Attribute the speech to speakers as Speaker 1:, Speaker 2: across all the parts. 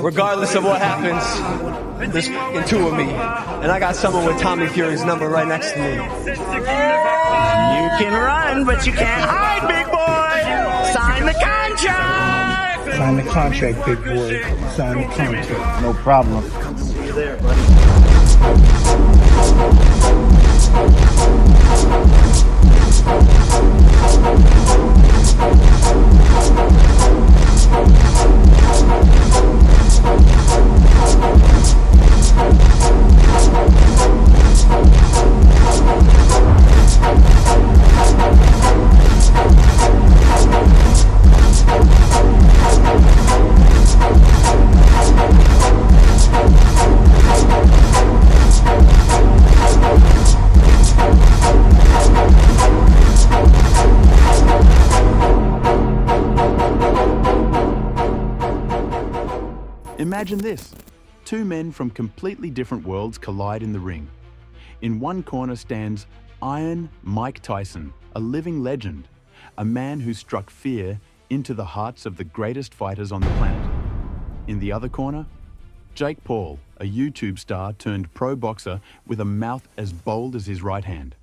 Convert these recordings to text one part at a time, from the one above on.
Speaker 1: regardless of what happens, there's two of me. And I got someone with Tommy Fury's number right next to me.
Speaker 2: You can run, but you can't hide, big boy. Sign the contract.
Speaker 3: Sign the contract, big boy. Sign the contract.
Speaker 4: No problem.
Speaker 2: See you there, buddy.
Speaker 5: Imagine this. Two men from completely different worlds collide in the ring. In one corner stands Iron Mike Tyson, a living legend, a man who struck fear into the hearts of the greatest fighters on the planet. In the other corner, Jake Paul, a YouTube star turned pro boxer with a mouth as bold as his right hand.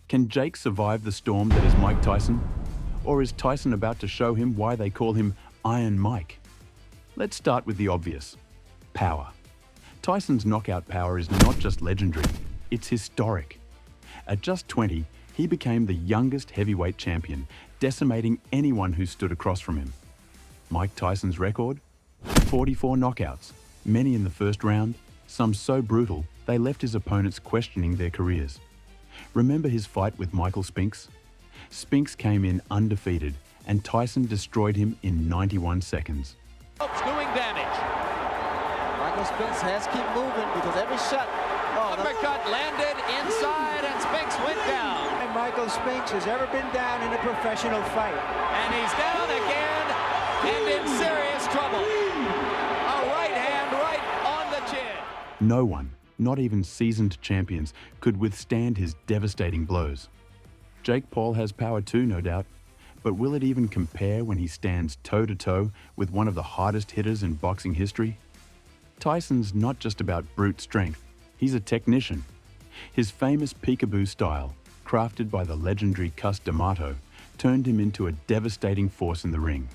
Speaker 5: Can Jake survive the storm that is Mike Tyson? Or is Tyson about to show him why they call him Iron Mike? Let's start with the obvious. Power. Tyson's knockout power is not just legendary, it's historic. At just 20, he became the youngest heavyweight champion, decimating anyone who stood across from him. Mike Tyson's record? 44 knockouts, many in the first round, some so brutal they left his opponents questioning their careers. Remember his fight with Michael Spinks? Spinks came in undefeated, and Tyson destroyed him in 91 seconds.
Speaker 6: Doing damage.
Speaker 7: Michael Spinks has to keep moving because every shot.
Speaker 6: Uppercut landed inside and Spinks went down.
Speaker 7: And Michael Spinks has ever been down in a professional fight.
Speaker 6: And he's down again and in serious trouble. A right hand right on the chin.
Speaker 5: No one, not even seasoned champions, could withstand his devastating blows. Jake Paul has power too, no doubt. But will it even compare when he stands toe-to-toe with one of the hardest hitters in boxing history? Tyson's not just about brute strength, he's a technician. His famous peekaboo style, crafted by the legendary Cus D'Amato, turned him into a devastating force in the ring.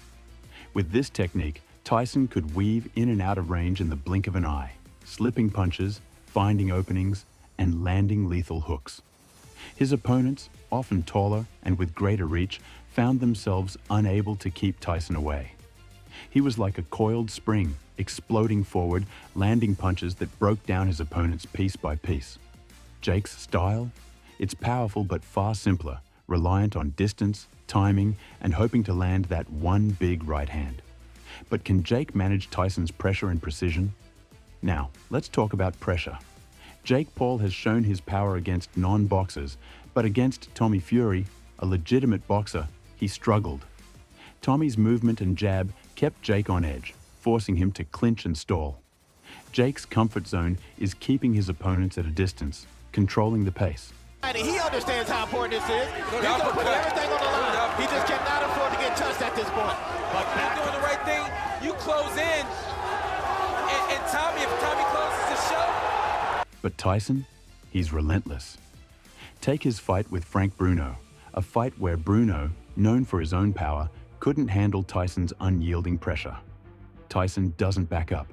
Speaker 5: With this technique, Tyson could weave in and out of range in the blink of an eye, slipping punches, finding openings, and landing lethal hooks. His opponents, often taller and with greater reach, found themselves unable to keep Tyson away. He was like a coiled spring, exploding forward, landing punches that broke down his opponents piece by piece. Jake's style? It's powerful but far simpler, reliant on distance, timing, and hoping to land that one big right hand. But can Jake manage Tyson's pressure and precision? Now, let's talk about pressure. Jake Paul has shown his power against non-boxers, but against Tommy Fury, a legitimate boxer, he struggled. Tommy's movement and jab kept Jake on edge, forcing him to clinch and stall. Jake's comfort zone is keeping his opponents at a distance, controlling the pace.
Speaker 2: He understands how important this is. He's going to put everything on the line. He just cannot afford to get touched at this point.
Speaker 8: But you're doing the right thing. You close in, and Tommy, if Tommy closes the show.
Speaker 5: But Tyson, he's relentless. Take his fight with Frank Bruno, a fight where Bruno, known for his own power, couldn't handle Tyson's unyielding pressure. Tyson doesn't back up.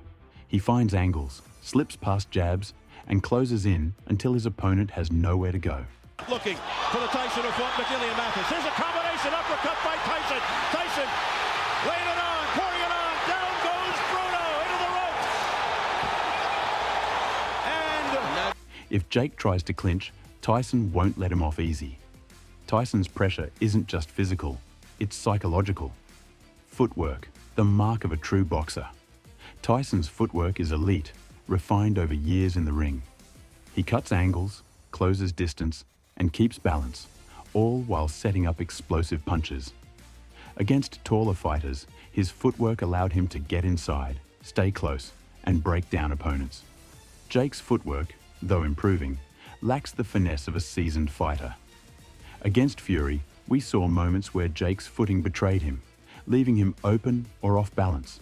Speaker 5: He finds angles, slips past jabs, and closes in until his opponent has nowhere to go.
Speaker 9: Looking for the Tyson who fought McGillian Mathis. Here's a combination uppercut by Tyson. Tyson laying it on, pouring it on. Down goes Bruno into the ropes. And
Speaker 5: if Jake tries to clinch, Tyson won't let him off easy. Tyson's pressure isn't just physical, it's psychological. Footwork, the mark of a true boxer. Tyson's footwork is elite, refined over years in the ring. He cuts angles, closes distance, and keeps balance, all while setting up explosive punches. Against taller fighters, his footwork allowed him to get inside, stay close, and break down opponents. Jake's footwork, though improving, lacks the finesse of a seasoned fighter. Against Fury, we saw moments where Jake's footing betrayed him, leaving him open or off balance.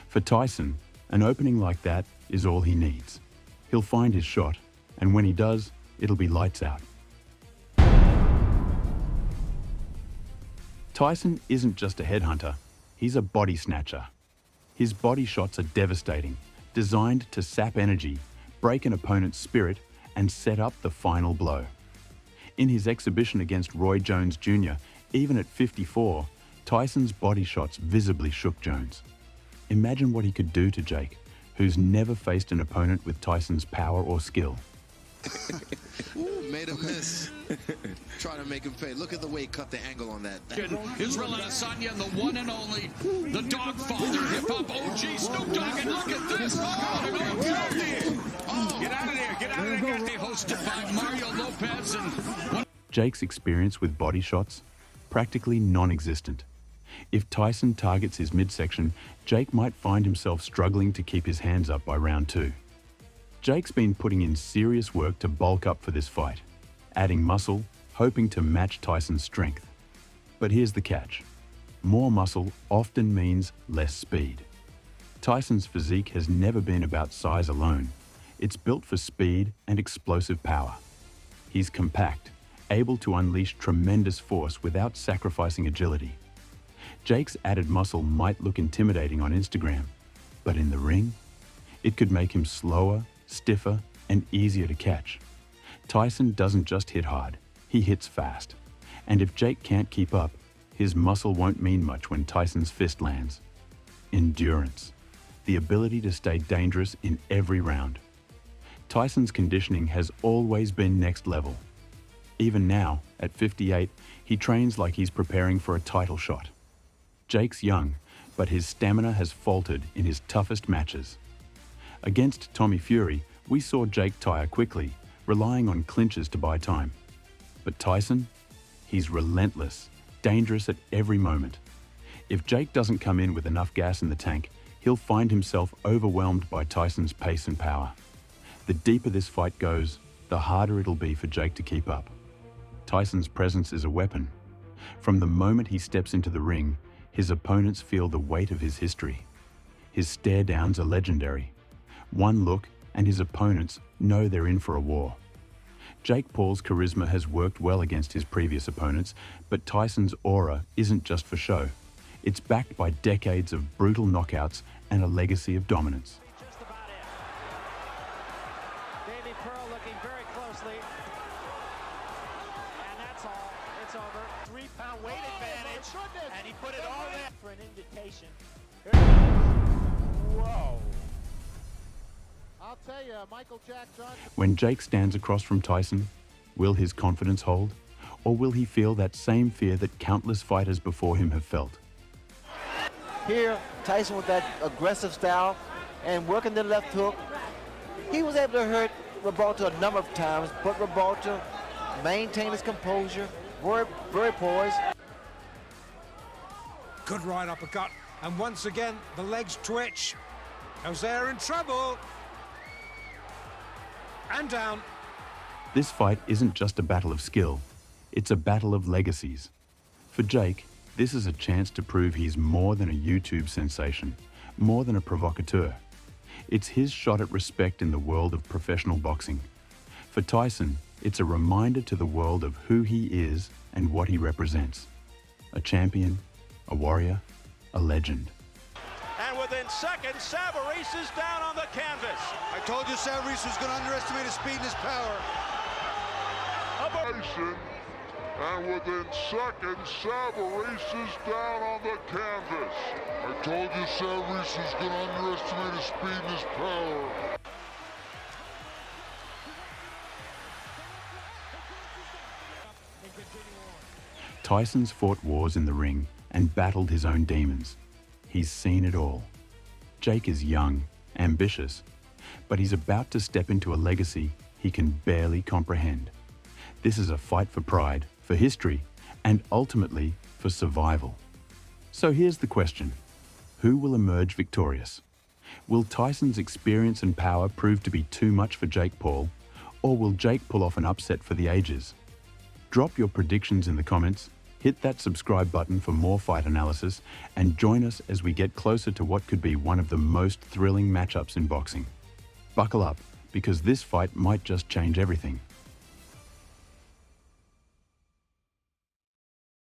Speaker 5: For Tyson, An opening like that is all he needs. He'll find his shot, and when he does, it'll be lights out. Tyson isn't just a headhunter, he's a body snatcher. His body shots are devastating, designed to sap energy, break an opponent's spirit, and set up the final blow. In his exhibition against Roy Jones Jr., even at 54, Tyson's body shots visibly shook Jones. Imagine what he could do to Jake, who's never faced an opponent with Tyson's power or skill.
Speaker 4: Ooh, made him miss. Trying to make him pay. Look at the way he cut the angle on that.
Speaker 10: Israel Adesanya and the one and only, the Dogfather, hip-hop OG Snoop Dogg, and look at this. Get out of there. Get out of there. Got the hosted by Mario Lopez and...
Speaker 5: Jake's experience with body shots? Practically non-existent. If Tyson targets his midsection, Jake might find himself struggling to keep his hands up by round 2. Jake's been putting in serious work to bulk up for this fight, adding muscle, hoping to match Tyson's strength. But here's the catch. More muscle often means less speed. Tyson's physique has never been about size alone. It's built for speed and explosive power. He's compact, able to unleash tremendous force without sacrificing agility. Jake's added muscle might look intimidating on Instagram, but in the ring, it could make him slower, stiffer, and easier to catch. Tyson doesn't just hit hard, he hits fast. And if Jake can't keep up, his muscle won't mean much when Tyson's fist lands. Endurance, the ability to stay dangerous in every round. Tyson's conditioning has always been next level. Even now, at 58, he trains like he's preparing for a title shot. Jake's young, but his stamina has faltered in his toughest matches. Against Tommy Fury, we saw Jake tire quickly, relying on clinches to buy time. But Tyson? He's relentless, dangerous at every moment. If Jake doesn't come in with enough gas in the tank, he'll find himself overwhelmed by Tyson's pace and power. The deeper this fight goes, the harder it'll be for Jake to keep up. Tyson's presence is a weapon. From the moment he steps into the ring, his opponents feel the weight of his history. His stare-downs are legendary. One look and his opponents know they're in for a war. Jake Paul's charisma has worked well against his previous opponents, but Tyson's aura isn't just for show. It's backed by decades of brutal knockouts and a legacy of dominance.
Speaker 6: Just about it. Davey Pearl looking very closely. And that's all. It's over.
Speaker 2: 3-pound weight advantage. And he put it all in for an invitation. Whoa.
Speaker 7: I'll tell you, Michael Jack Johnson.
Speaker 5: When Jake stands across from Tyson, will his confidence hold? Or will he feel that same fear that countless fighters before him have felt?
Speaker 7: Here, Tyson with that aggressive style and working the left hook. He was able to hurt Roberto a number of times, but Roberto maintained his composure, very poised.
Speaker 11: Good right uppercut, and once again, the legs twitch. Jose in trouble. And down.
Speaker 5: This fight isn't just a battle of skill, it's a battle of legacies. For Jake, this is a chance to prove he's more than a YouTube sensation, more than a provocateur. It's his shot at respect in the world of professional boxing. For Tyson, it's a reminder to the world of who he is and what he represents. A champion, a warrior, a legend.
Speaker 9: And within seconds, Savarese is down on the canvas.
Speaker 4: I told you Savarese was going to underestimate his speed and his power.
Speaker 12: Tyson, and within seconds, Savarese is down on the canvas. I told you Savarese was going to underestimate his speed and his power.
Speaker 5: Tyson's fought wars in the ring and battled his own demons. He's seen it all. Jake is young, ambitious, but he's about to step into a legacy he can barely comprehend. This is a fight for pride, for history, and ultimately for survival. So here's the question. Who will emerge victorious? Will Tyson's experience and power prove to be too much for Jake Paul, or will Jake pull off an upset for the ages? Drop your predictions in the comments Hit that subscribe button for more fight analysis and join us as we get closer to what could be one of the most thrilling matchups in boxing. Buckle up, because this fight might just change everything.